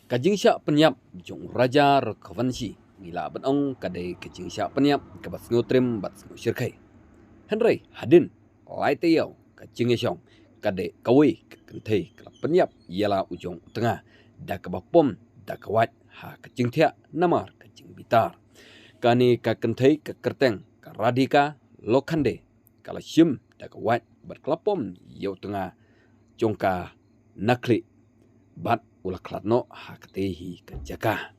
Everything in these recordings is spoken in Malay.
Kajing syak penyap jong raja rekavansi mila benong kadai kajing syak penyap kabas ngutrim bat ngusirkai. Henry hadin lai tayau kajing yong kadai kawai kentai kala penyap ialah ujung tengah da kabapom da kawat ha kajing tia namar kajing bitar. Kani ka kentai ka kerteng ka radika lokande kala syim da kawat bat kelapom yau tengah jongka nakli bat ulah klatno ha ketehi kejaka.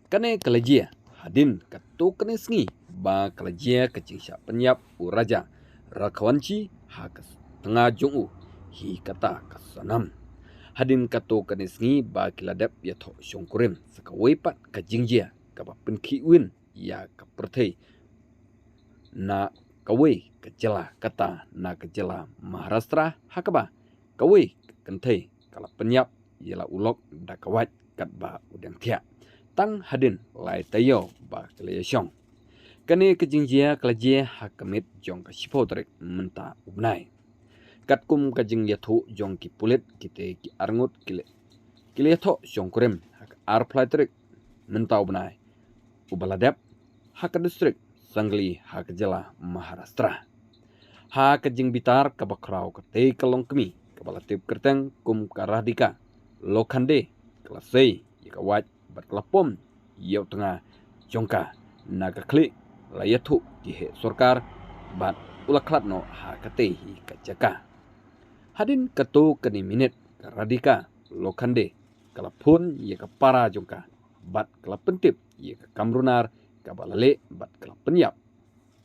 Kane kalajia hadin katu kane sengi ba kalajia kecing syak penyap uraja rakawanci ha ke tengah jongu hi kata kasanam. Hadin katu kane sengi ba kiladap ya tho syongkurim sakawepat kajingjia kaba penki win ya kapertei na kawe kejela kata na kejela Maharashtra hakaba kawe kentai kala penyap ialah ulok da kawat kat ba udang tia. Tang hadin lai tayo ba kelaya syong. Kane kejingjia kelajia hakamit jong ka sipotrek menta ubnai. Kat kum kajing yathu jong ki pulit kite ki arngut kile tho syong kurem hak ar plaitrik menta ubnai. Ubaladap hak distrik sangli hak jela Maharashtra. Ha kajing bitar kabakrau kate kalong kemi kabalatip kerteng kum karadika lokande kelasai yakawat berkelapom yau tengah jongka naga klik layatu dihe sorkar bat ulaklatno ha katehi kajaka. Hadin katu kani minit karadika lokande kalapun yaka para jongka bat kalapentip yaka kamrunar kabalale bat kalapenyap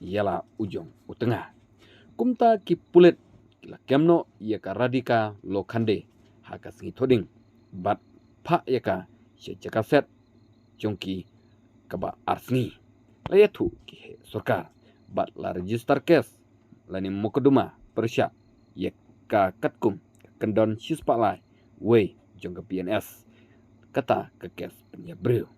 ialah ujung utengah. Kumta ki pulit kila kemno yaka radika lokande haka sengi toding bat pak yaka syajaka set jongki kaba arsni layatu ki sorkar bat la register kes lani mokoduma persya yaka katkum kendon sispalai we jongka PNS kata ke kes penyabril.